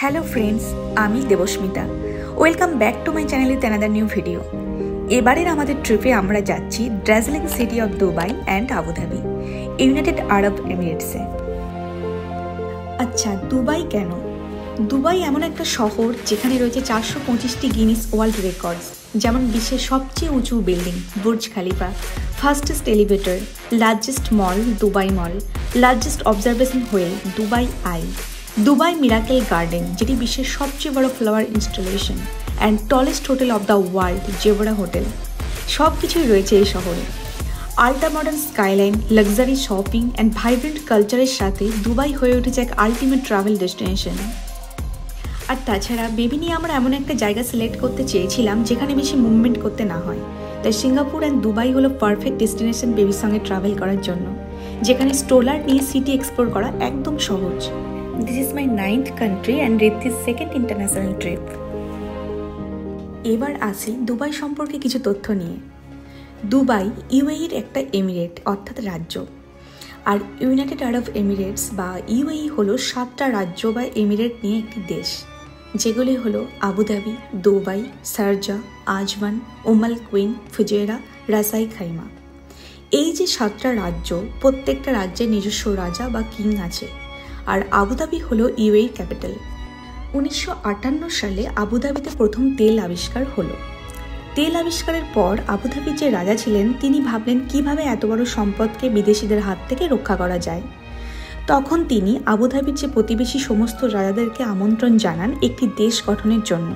Hello friends, আমি Debasmita. Welcome back to my channel with another new video. এবারের আমাদের ট্রিপে আমরা যাচ্ছি dazzling city of Dubai and Abu Dhabi, United Arab এমিরেটসে। আচ্ছা, দুবাই কেন? দুবাই এমন একটা শহর যেখানে রয়েছে 425টি গিনিস ওয়ার্ল্ড রেকর্ডস, যেমন বিশ্বের সবচেয়ে উঁচু building Burj Khalifa, fastest elevator, largest mall Dubai Mall, largest observation wheel Dubai Eye, Dubai Miracle Garden যেটি বিশ্বের সবচেয়ে বড় flower installation, and tallest hotel of the world Gevora hotel. সব কিছুই রয়েছে এই শহরে। Ultra modern skyline, luxury shopping and vibrant কালচারের সাথে দুবাই হয়ে উঠেছে এক আলটিমেট ট্রাভেল ডেস্টিনেশন। আর তাছাড়া বেবি নিয়ে আমরা এমন একটা জায়গা সিলেক্ট করতে চেয়েছিলাম যেখানে বেশি মুভমেন্ট করতে না হয়, তাই সিঙ্গাপুর অ্যান্ড দুবাই হলো পারফেক্ট ডেস্টিনেশন বেবির সঙ্গে ট্রাভেল করার জন্য, যেখানে স্ট্রোলার নিয়ে সিটি এক্সপ্লোর করা একদম সহজ। This is my 9th country and Riddhi's 2nd international trip. এবার আসি দুবাই সম্পর্কে কিছু তথ্য নিয়ে। দুবাই ইউএইর একটা এমিরেট অর্থাৎ রাজ্য, আর ইউনাইটেড আরব এমিরেটস বা ইউএই হলো 7টা রাজ্য বা এমিরেট নিয়ে একটি দেশ, যেগুলি হলো Abu Dhabi, Dubai, Sharjah, Ajman, Umm al, Fujairah, Ras al. এই যে 7টা রাজ্য, প্রত্যেকটা রাজ্যের নিজস্ব রাজা বা কিং আছে, আর আবুধাবি হলো ইউএই ক্যাপিটাল। 1958 সালে আবুধাবিতে প্রথম তেল আবিষ্কার হলো। তেল আবিষ্কারের পর আবুধাবির যে রাজা ছিলেন তিনি ভাবলেন কিভাবে এত বড় সম্পদকে বিদেশিদের হাত থেকে রক্ষা করা যায়। তখন তিনি আবুধাবির যে প্রতিবেশী সমস্ত রাজাদেরকে আমন্ত্রণ জানান একটি দেশ গঠনের জন্য।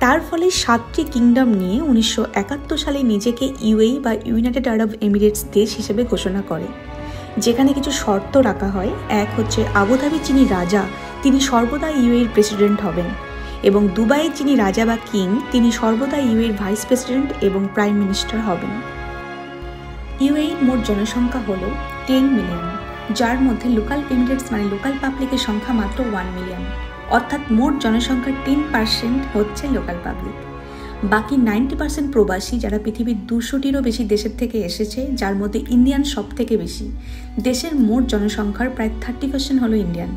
তার ফলে 7টি কিংডম নিয়ে 1971 সালে নিজেকে ইউএই বা ইউনাইটেড আরব এমিরেটস দেশ হিসেবে ঘোষণা করে, যেখানে কিছু শর্ত রাখা হয়। এক হচ্ছে, আবুধাবির যিনি রাজা তিনি সর্বদা ইউএইর প্রেসিডেন্ট হবেন, এবং দুবাইয়ের যিনি রাজা বা কিং তিনি সর্বদা ইউএইর ভাইস প্রেসিডেন্ট এবং প্রাইম মিনিস্টার হবেন। ইউএইর মোট জনসংখ্যা হল 10 মিলিয়ন, যার মধ্যে লোকাল এমিরেটস মানে লোকাল পাবলিকের সংখ্যা মাত্র 1 মিলিয়ন, অর্থাৎ মোট জনসংখ্যার 10% হচ্ছে লোকাল পাবলিক। বাকি 90% প্রবাসী, যারা পৃথিবীর 200টিরও বেশি দেশের থেকে এসেছে, যার মধ্যে ইন্ডিয়ান সব থেকে বেশি। দেশের মোট জনসংখ্যার প্রায় 30% হলো ইন্ডিয়ান।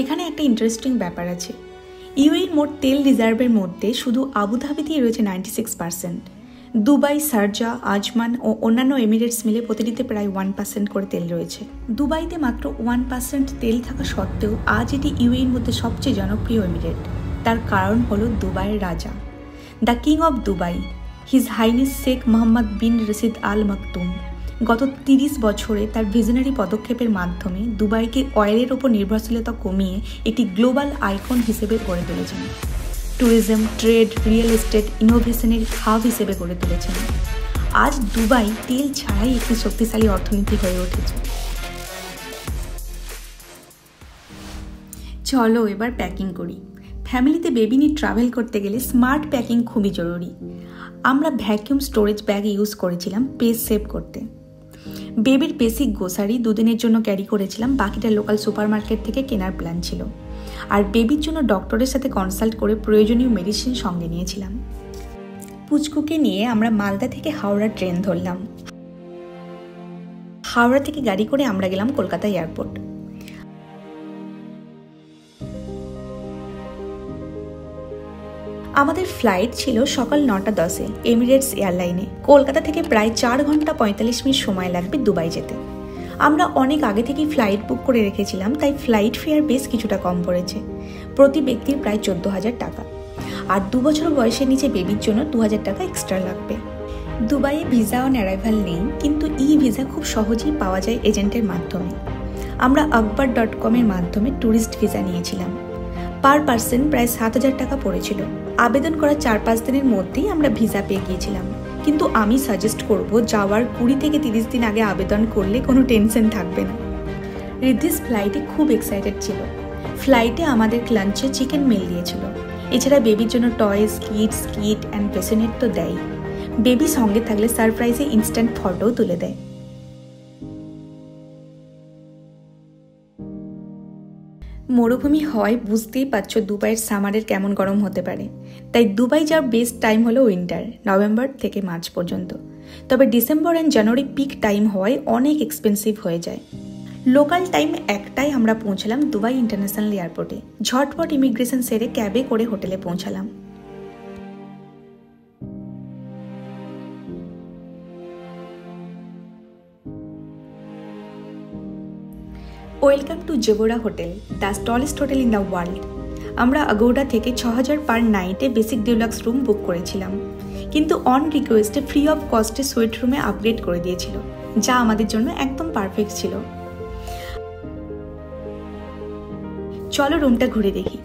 এখানে একটা ইন্টারেস্টিং ব্যাপার আছে। ইউএইর মোট তেল রিজার্ভের মধ্যে শুধু আবুধাবিতেই রয়েছে 96%। দুবাই, শারজাহ, আজমান ও অন্যান্য এমিরেটস মিলে প্রতিটিতে প্রায় 1% করে তেল রয়েছে। দুবাইতে মাত্র 1% তেল থাকা সত্ত্বেও আজ এটি ইউএইর মধ্যে সবচেয়ে জনপ্রিয় এমিরেট। তার কারণ হলো দুবাইয়ের রাজা, the king of Dubai, his highness Sheikh Mohammed bin Rashid al Maktoum. গত 30 বছরে তার ভিশনারি পদক্ষেপের মাধ্যমে দুবাইকে অয়েলের ওপর নির্ভরশীলতা কমিয়ে একটি গ্লোবাল আইকন হিসেবে গড়ে তুলেছেন। ট্যুরিজম, ট্রেড, রিয়েল এস্টেট, ইনোভেশনের হাব হিসেবে গড়ে তুলেছেন। আজ দুবাই তেল ছাড়াই একটি শক্তিশালী অর্থনীতি হয়ে উঠেছে। চলো এবার প্যাকিং করি। ফ্যামিলিতে বেবি নিয়ে ট্রাভেল করতে গেলে স্মার্ট প্যাকিং খুবই জরুরি। আমরা ভ্যাকিউম স্টোরেজ ব্যাগ ইউজ করেছিলাম স্পেস সেভ করতে। বেবির বেসিক গ্রোসারি 2 দিনের জন্য ক্যারি করেছিলাম, বাকিটা লোকাল সুপার মার্কেট থেকে কেনার প্ল্যান ছিল। আর বেবির জন্য ডক্টরের সাথে কনসাল্ট করে প্রয়োজনীয় মেডিসিন সঙ্গে নিয়েছিলাম। পুচকুকে নিয়ে আমরা মালদা থেকে হাওড়া ট্রেন ধরলাম। হাওড়া থেকে গাড়ি করে আমরা গেলাম কলকাতা এয়ারপোর্ট। আমাদের ফ্লাইট ছিল সকাল 9:10 এমিরেটস এয়ারলাইনে। কলকাতা থেকে প্রায় 4 ঘন্টা 45 মিনিট সময় লাগবে দুবাই যেতে। আমরা অনেক আগে থেকেই ফ্লাইট বুক করে রেখেছিলাম, তাই ফ্লাইট ফেয়ার বেশ কিছুটা কম পড়েছে, প্রতি ব্যক্তির প্রায় 14,000 টাকা। আর 2 বছর বয়সের নিচে বেবির জন্য 2,000 টাকা এক্সট্রা লাগবে। দুবাইয়ে ভিসা অন অ্যারাইভাল নেই, কিন্তু ই ভিসা খুব সহজেই পাওয়া যায় এজেন্টের মাধ্যমে। আমরা akbar.com এর মাধ্যমে ট্যুরিস্ট ভিসা নিয়েছিলাম। পার পার্সন প্রায় 7,000 টাকা পড়েছিল। আবেদন করার 4-5 দিনের মধ্যেই আমরা ভিসা পেয়ে গিয়েছিলাম, কিন্তু আমি সাজেস্ট করব যাওয়ার 20 থেকে 30 দিন আগে আবেদন করলে কোনো টেনশন থাকবে না। রিদ্ধিস ফ্লাইটে খুব এক্সাইটেড ছিল। ফ্লাইটে আমাদের লাঞ্চে চিকেন মিল দিয়েছিল। এছাড়া বেবির জন্য টয়েস, কিডস কিট অ্যান্ড পেসেনেট তো দেয়। বেবি সঙ্গে থাকলে সারপ্রাইজে ইনস্ট্যান্ট ফটোও তুলে দেয়। মরুভূমি হয়, বুঝতেই পারছো দুবাইয়ের সামারের কেমন গরম হতে পারে। তাই দুবাই যাওয়ার বেস্ট টাইম হলো উইন্টার, নভেম্বর থেকে মার্চ পর্যন্ত। তবে December and January peak time হওয়ায় অনেক এক্সপেন্সিভ হয়ে যায়। লোকাল টাইম 1টায় আমরা পৌঁছালাম দুবাই ইন্টারন্যাশনাল এয়ারপোর্টে। ঝটপট ইমিগ্রেশন সেরে ক্যাবে করে হোটেলে পৌঁছালাম। Welcome to Gevora hotel, the tallest hotel in the world. আমরা আগোডা থেকে 6000 পার নাইটে বেসিক ডিলাক্স রুম বুক করেছিলাম, কিন্তু অন রিকোয়েস্টে ফ্রি অফ কস্টে সুইট রুমে আপগ্রেড করে দিয়েছিল, যা আমাদের জন্য একদম পারফেক্ট ছিল। চলো রুমটা ঘুরে দেখি।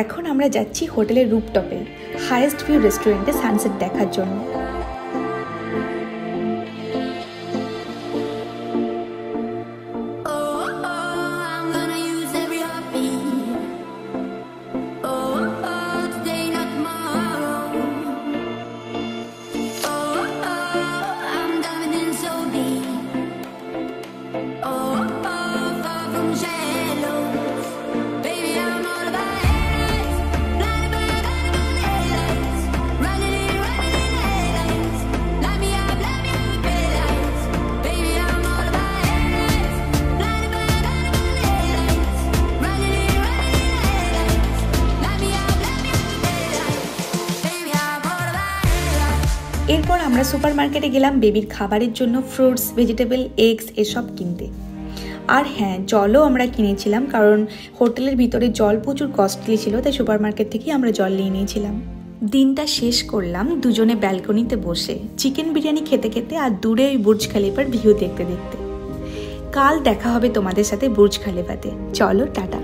এখন আমরা যাচ্ছি হোটেলের রুফটপে হাইয়েস্ট ভিউ রেস্টুরেন্টে সানসেট দেখার জন্য। এরপর আমরা সুপার মার্কেটে গেলাম বেবির খাবারের জন্য ফ্রুটস, ভেজিটেবল, এগস এসব কিনতে। আর হ্যাঁ, জলও আমরা কিনেছিলাম, কারণ হোটেলের ভিতরে জল প্রচুর কস্টলি ছিল, তাই সুপার মার্কেট থেকেই আমরা জল নিয়ে নিয়েছিলাম। দিনটা শেষ করলাম দুজনে ব্যালকনিতে বসে চিকেন বিরিয়ানি খেতে খেতে আর দূরে ওই বুর্জ খালিফার ভিউ দেখতে দেখতে। কাল দেখা হবে তোমাদের সাথে বুর্জ খালিফাতে। চলো টাটা।